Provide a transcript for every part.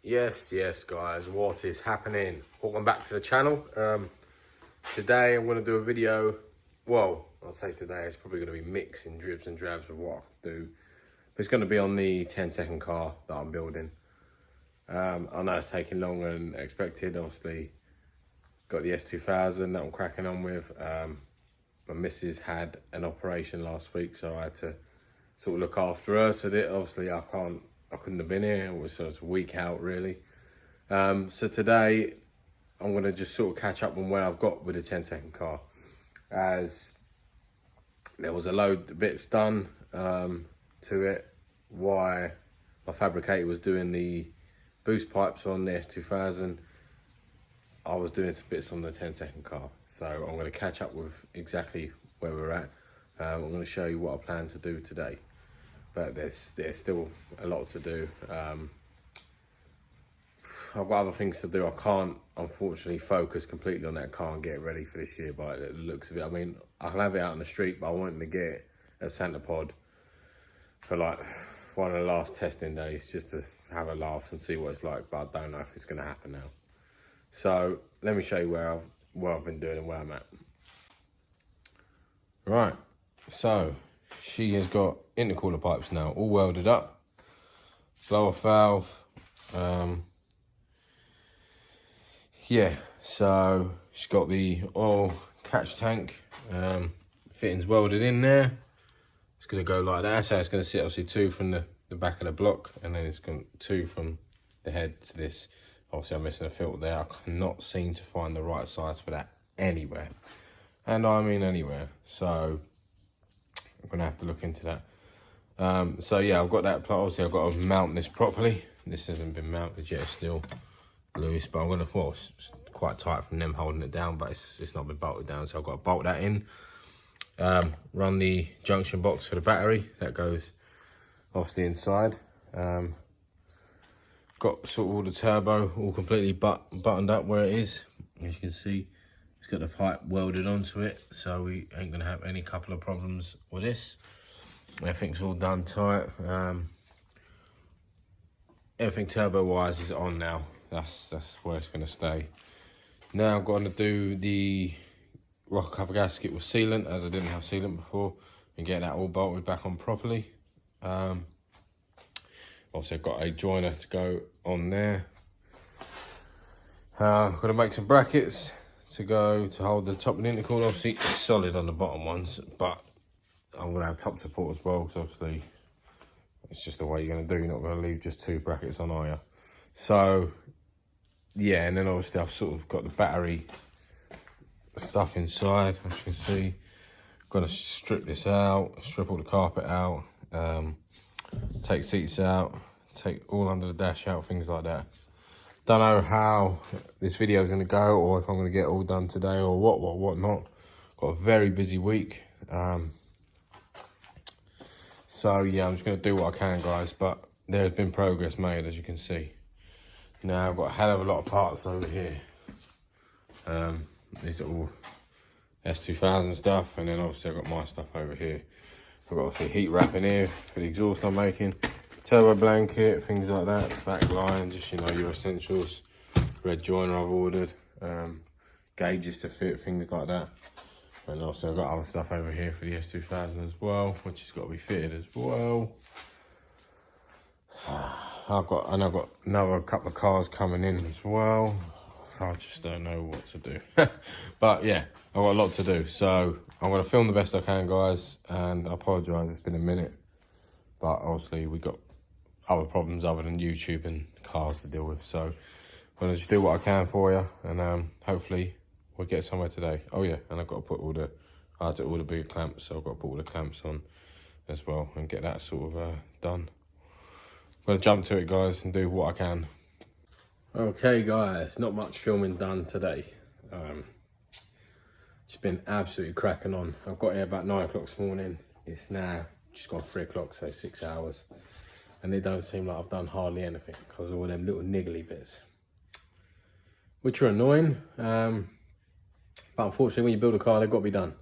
Yes, guys, what is happening? Welcome back to the channel. Today I'm going to do a video. Well, I'll say today it's probably going to be mixing dribs and drabs of what I do. But it's going to be on the 10-second car that I'm building. I know it's taking longer than expected. Obviously, got the S2000 that I'm cracking on with. My missus had an operation last week, so I had to sort of look after her. So that obviously I couldn't have been here. It was a week out really. So today I'm going to just sort of catch up on where I've got with the 10-second car, as there was a load of bits done to it. Why my fabricator was doing the boost pipes on the S2000, I was doing some bits on the 10-second car. So I'm going to catch up with exactly where we're at. I'm going to show you what I plan to do today, but there's still a lot to do. I've got other things to do. I can't, unfortunately, focus completely on that car and get it ready for this year by the looks of it. I mean, I can have it out in the street, but I wanted to get it at Santa Pod for like one of the last testing days, just to have a laugh and see what it's like, but I don't know if it's going to happen now. So let me show you what I've been doing and where I'm at. Right, so she has got intercooler pipes now, all welded up, blow-off valve. Yeah, so she's got the oil catch tank fittings welded in there. It's going to go like that, so it's going to sit obviously two from the back of the block, and then it's going two from the head to this. Obviously I'm missing a filter there. I cannot seem to find the right size for that anywhere, and I mean anywhere. So I'm going to have to look into that. So yeah, I've got that. Obviously I've got to mount this properly. This hasn't been mounted yet, it's still loose, but I'm going to, well, it's quite tight from them holding it down, but it's not been bolted down, so I've got to bolt that in. Run the junction box for the battery that goes off the inside. Got sort of all the turbo all completely buttoned up where it is. As you can see, it's got the pipe welded onto it, so we ain't gonna have any couple of problems with this. Everything's all done tight. Everything turbo wise is on now. That's where it's gonna stay. Now I'm going to do the rocker cover gasket with sealant, as I didn't have sealant before, and get that all bolted back on properly. Also got a joiner to go on there. I'm gonna make some brackets to go to hold the top of the intercooler. Obviously it's solid on the bottom ones, but I'm gonna have top support as well, because obviously it's just the way you're gonna do. You're not gonna leave just two brackets on, are you? So yeah, and then obviously I've sort of got the battery stuff inside, as you can see. Gonna strip this out, strip all the carpet out, take seats out, take all under the dash out, things like that. Don't know how this video is going to go, or if I'm going to get it all done today, or what not. Got a very busy week. So yeah, I'm just going to do what I can, guys, but there's been progress made, as you can see. Now I've got a hell of a lot of parts over here. These are all S2000 stuff, and then obviously I've got my stuff over here. I've got obviously heat wrap in here for the exhaust I'm making, turbo blanket, things like that, back line, just, you know, your essentials. Red joiner I've ordered, gauges to fit, things like that. And also I've got other stuff over here for the S2000 as well, which has got to be fitted as well. I've got another couple of cars coming in as well. I just don't know what to do. But yeah, I've got a lot to do. So I'm going to film the best I can, guys. And I apologise, it's been a minute. But obviously we got other problems other than YouTube and cars to deal with. So I'm going to just do what I can for you. And hopefully we'll get somewhere today. Oh yeah, and I've got to put I had to order bigger clamps. So I've got to put all the clamps on as well and get that sort of done. I'm going to jump to it, guys, and do what I can. Okay guys, not much filming done today. It's been absolutely cracking on. I've got here about 9 o'clock this morning. It's now just gone 3 o'clock, so 6 hours. And it don't seem like I've done hardly anything because of all them little niggly bits, which are annoying. But unfortunately when you build a car, they've got to be done.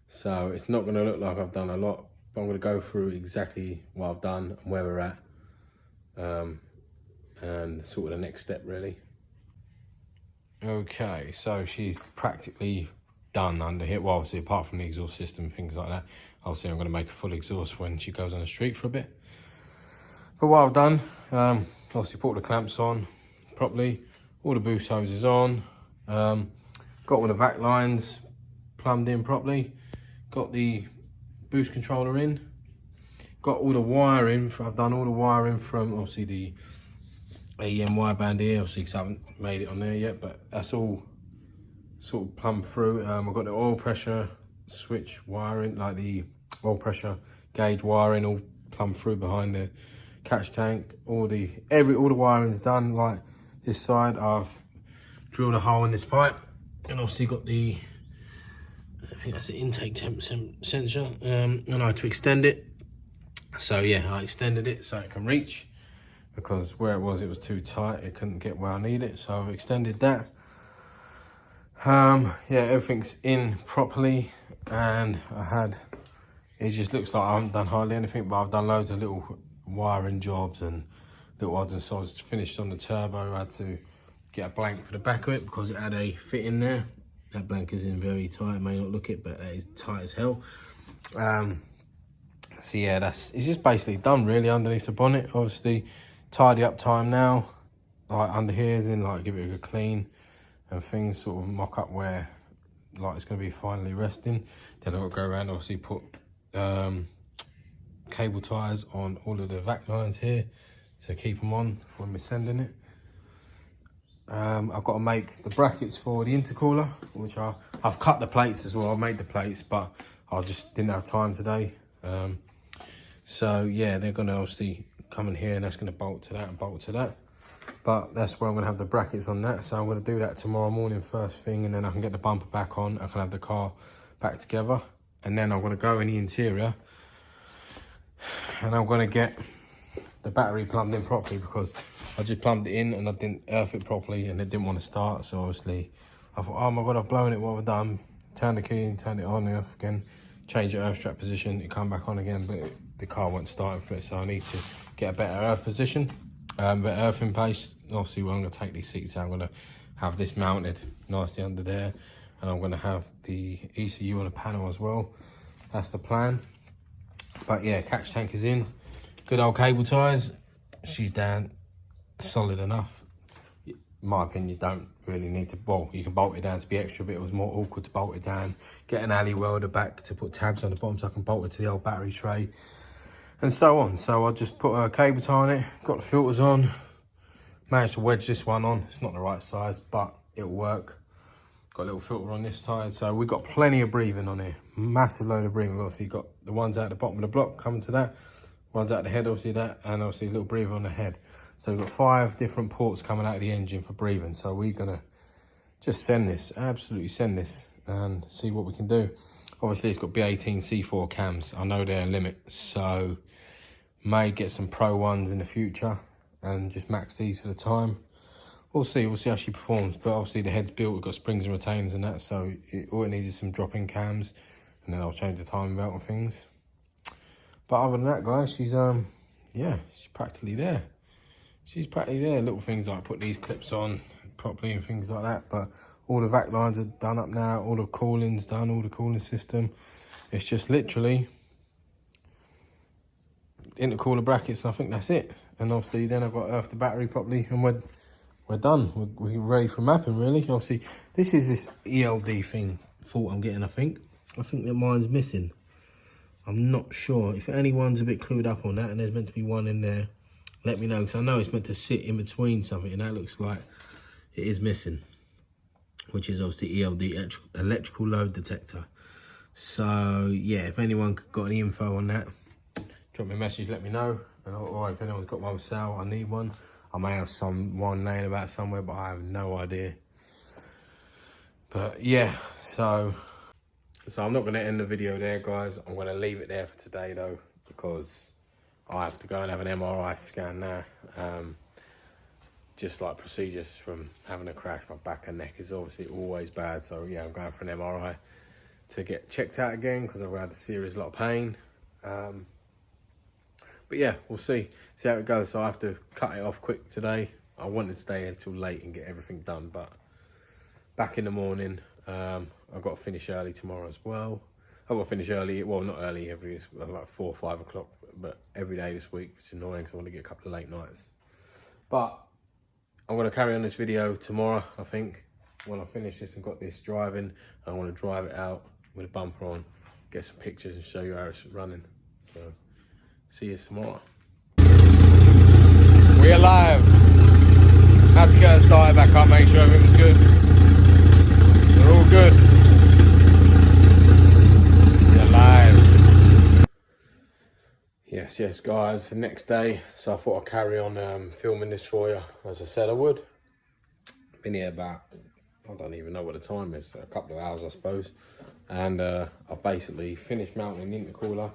So it's not going to look like I've done a lot, but I'm going to go through exactly what I've done and where we're at. and sort of the next step really. Okay, so she's practically done under here. Well, obviously apart from the exhaust system, things like that. Obviously I'm going to make a full exhaust when she goes on the street for a bit. But what I've done, obviously put all the clamps on properly, all the boost hoses on, got all the vac lines plumbed in properly, got the boost controller in, got all the wiring. I've done all the wiring from obviously the AEM wire band here, obviously because I haven't made it on there yet, but that's all sort of plumbed through. I've got the oil pressure switch wiring, like the oil pressure gauge wiring, all plumbed through behind the catch tank. All the wiring's done. Like this side, I've drilled a hole in this pipe, and obviously got the, I think that's the intake temp sensor, and I had to extend it. So yeah, I extended it so it can reach, because where it was too tight, it couldn't get where I need it, so I've extended that. Yeah, everything's in properly, and it just looks like I haven't done hardly anything, but I've done loads of little wiring jobs and little odds and sods. Finished on the turbo. I had to get a blank for the back of it because it had a fit in there. That blank is in very tight, it may not look it, but that is tight as hell. So yeah, it's just basically done really underneath the bonnet. Obviously tidy up time now, like under here, is in like give it a good clean and things, sort of mock up where like it's going to be finally resting. Then I've got to go around, obviously put cable ties on all of the vac lines here to keep them on when we're sending it. I've got to make the brackets for the intercooler, which I've cut the plates as well. I made the plates, but I just didn't have time today. So yeah, they're going to obviously come in here, and that's going to bolt to that and bolt to that. But that's where I'm going to have the brackets on that. So I'm going to do that tomorrow morning first thing, and then I can get the bumper back on. I can have the car back together, and then I'm going to go in the interior, and I'm going to get the battery plumbed in properly, because I just plumbed it in and I didn't earth it properly and it didn't want to start. So obviously I thought, oh my God, I've blown it, what have I done? Turn the key and turn it on and off again, change the earth strap position, it come back on again, but the car won't start for it. So I need to get a better earth position, better earth in place. Obviously when I'm going to take these seats out, I'm going to have this mounted nicely under there, and I'm going to have the ECU on the panel as well. That's the plan. But yeah, catch tank is in. Good old cable ties. She's down solid enough. In my opinion, you don't really need to bolt. You can bolt it down to be extra, but it was more awkward to bolt it down. Get an alley welder back to put tabs on the bottom so I can bolt it to the old battery tray, and so on. So I just put a cable tie on it, got the filters on, managed to wedge this one on. It's not the right size, but it'll work. Got a little filter on this side, so we've got plenty of breathing on here. Massive load of breathing. Obviously got the ones out the bottom of the block coming to that, ones out the head, obviously that, and obviously a little breather on the head. So we've got 5 different ports coming out of the engine for breathing. So we're gonna just send this, absolutely send this, and see what we can do. Obviously it's got B18 C4 cams. I know they're a limit, so may get some pro ones in the future and just max these for the time. We'll see how she performs. But obviously the head's built, we've got springs and retainers and that, so all it needs is some drop-in cams, and then I'll change the timing belt and things. But other than that, guys, she's yeah, she's practically there. She's practically there. Little things like put these clips on properly and things like that. But all the vac lines are done up now. All the cooling's done, all the cooling system. It's just literally intercooler brackets, and I think that's it. And obviously then I've got to earth the battery properly, and we're done. We're ready for mapping, really. Obviously, this is this ELD thing fault I'm getting, I think. I think that mine's missing. I'm not sure. If anyone's a bit clued up on that and there's meant to be one in there, let me know, because I know it's meant to sit in between something, and that looks like it is missing, which is obviously ELD, electrical load detector. So yeah, if anyone got any info on that, drop me a message, let me know. Or if anyone's got one for sale, I need one. I may have one laying about somewhere, but I have no idea. But yeah, so I'm not going to end the video there, guys. I'm going to leave it there for today, though, because I have to go and have an MRI scan now. Just like procedures from having a crash, my back and neck is obviously always bad. So yeah, I'm going for an MRI to get checked out again, because I've had a serious lot of pain. But But yeah, we'll see how it goes. So I have to cut it off quick today. I wanted to stay until late and get everything done, but back in the morning. I've got to finish early tomorrow as well. I've got to finish early, well, not early, like 4 or 5 o'clock, but every day this week, which is annoying because I want to get a couple of late nights. But I'm going to carry on this video tomorrow, I think. When I finish this and got this driving, I want to drive it out with a bumper on, get some pictures and show you how it's running. So, see you tomorrow. We're live. Had to get us started back up, make sure everything's good. They're all good. We're live. Yes, guys, the next day. So I thought I'd carry on filming this for you, as I said I would. Been here about, I don't even know what the time is, a couple of hours, I suppose. And I've basically finished mounting the intercooler.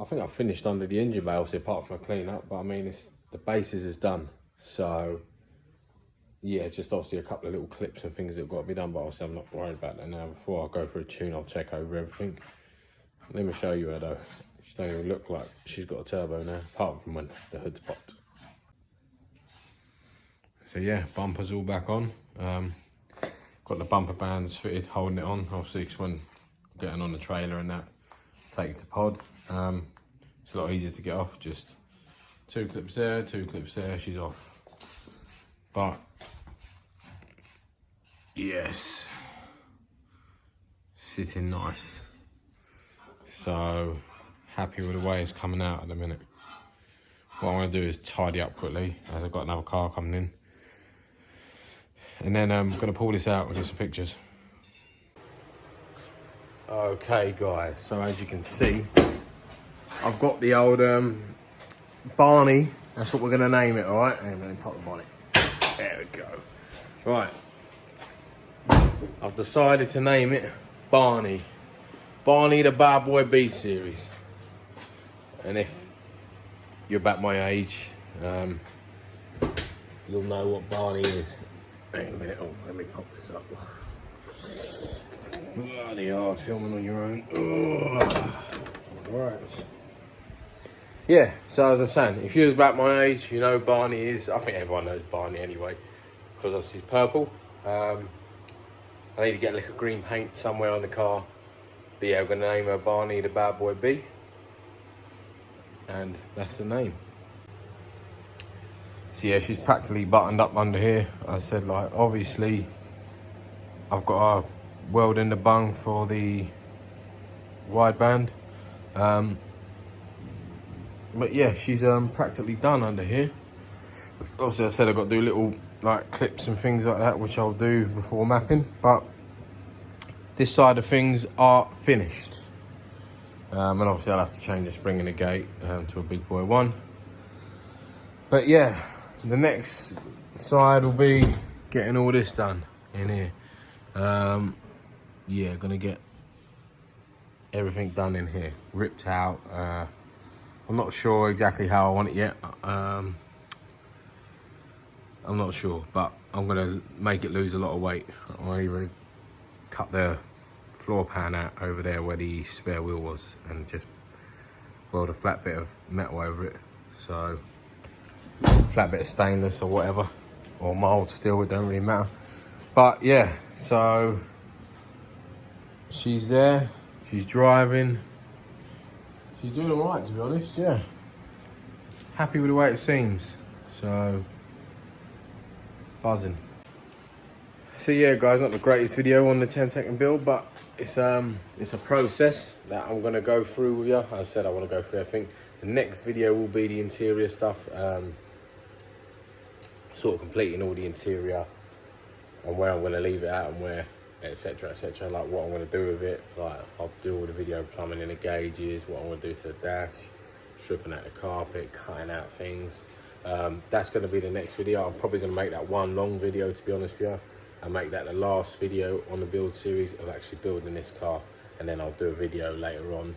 I think I've finished under the engine bay, obviously, apart from a clean up, but I mean, the bases is done. So, yeah, just obviously a couple of little clips and things that have got to be done, but obviously I'm not worried about that now. Before I go for a tune, I'll check over everything. Let me show you her though. She don't even look like she's got a turbo now, apart from when the hood's popped. So yeah, bumper's all back on. Got the bumper bands fitted, holding it on. Obviously, cause when getting on the trailer and that, take it to pod. It's a lot easier to get off. Just 2 clips there, 2 clips there. She's off. But yes, sitting nice. So happy with the way it's coming out at the minute. What I'm gonna do is tidy up quickly, as I've got another car coming in. And then I'm gonna pull this out and get some pictures. Okay guys, so as you can see, I've got the old Barney, that's what we're gonna name it, all right? And then pop the bonnet. There we go. Right, I've decided to name it Barney. Barney the Bad Boy B series. And if you're about my age, you'll know what Barney is. Hang on a minute, let me pop this up. Bloody hard filming on your own. Right. Yeah, so as I'm saying, if you're about my age, you know Barney is, I think everyone knows Barney anyway, because obviously it's purple. I need to get a little green paint somewhere on the car. But yeah, we're going to name her Barney the Bad Boy B. And that's the name. So yeah, she's practically buttoned up under here. I said, like, obviously, I've got to weld in the bung for the wideband. But yeah, she's practically done under here. Also, I said I've got to do little like clips and things like that, which I'll do before mapping. But this side of things are finished. And obviously I'll have to change the spring in the gate to a big boy one. But yeah, the next side will be getting all this done in here. Yeah, gonna get everything done in here, ripped out. I'm not sure exactly how I want it yet. I'm not sure, but I'm gonna make it lose a lot of weight. I'll even cut the floor pan out over there where the spare wheel was and just weld a flat bit of metal over it. So, flat bit of stainless or whatever, or mild steel, it don't really matter. But yeah, so she's there, she's driving. She's doing all right, to be honest, yeah. Happy with the way it seems, so buzzing. So yeah, guys, not the greatest video on the 10-second build, but it's a process that I'm gonna go through with you. As I said, I want to go through everything. The next video will be the interior stuff, sort of completing all the interior and where I'm gonna leave it at and where, etc, etc, like what I'm going to do with it. Like I'll do all the video plumbing in the gauges, what I'm going to do to the dash, stripping out the carpet, cutting out things. That's going to be the next video. I'm probably going to make that one long video, to be honest with you, and make that the last video on the build series of actually building this car. And then I'll do a video later on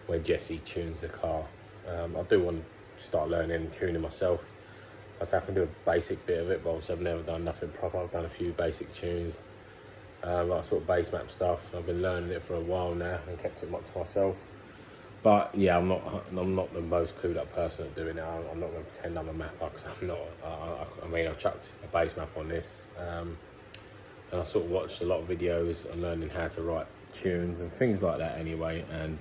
when Jesse tunes the car. I do want to start learning and tuning myself. I can do a basic bit of it, but obviously I've never done nothing proper. I've done a few basic tunes, like sort of bass map stuff. I've been learning it for a while now and kept it much to myself. But yeah, I'm not the most clued up person at doing it. I'm not going to pretend I'm a mapper, because I'm not. I mean, I've chucked a base map on this, and I sort of watched a lot of videos on learning how to write tunes and things like that anyway, and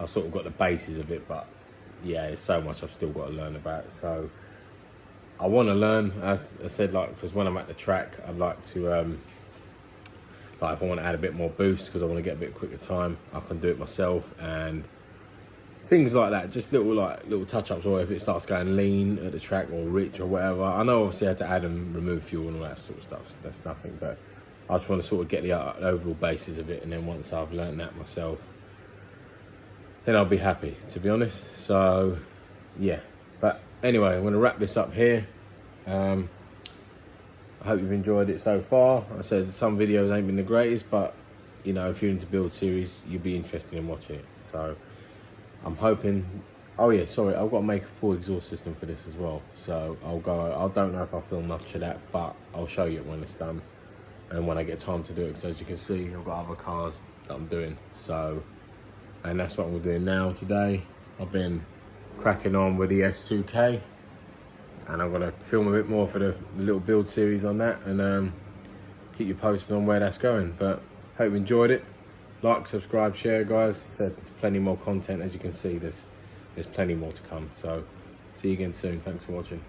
I sort of got the bases of it, but yeah, there's so much I've still got to learn about. So I want to learn, as I said, like, because when I'm at the track, I'd like to, like if I want to add a bit more boost, because I want to get a bit quicker time, I can do it myself, and things like that, just little touch-ups, or if it starts going lean at the track or rich or whatever. I know obviously I had to add and remove fuel and all that sort of stuff, so that's nothing, but I just want to sort of get the overall basis of it, and then once I've learned that myself, then I'll be happy, to be honest. So yeah, but anyway, I'm going to wrap this up here. I hope you've enjoyed it so far. I said some videos ain't been the greatest, but you know, if you're into build series, you'll be interested in watching it. So I'm hoping. Oh yeah, sorry, I've got to make a full exhaust system for this as well. So I don't know if I'll film much of that, but I'll show you it when it's done and when I get time to do it. Because as you can see, I've got other cars that I'm doing. So, and that's what we're doing now today. I've been cracking on with the S2K, and I'm gonna film a bit more for the little build series on that, and keep you posted on where that's going. But hope you enjoyed it. Like, subscribe, share, guys. Said there's plenty more content. As you can see, there's plenty more to come. So see you again soon. Thanks for watching.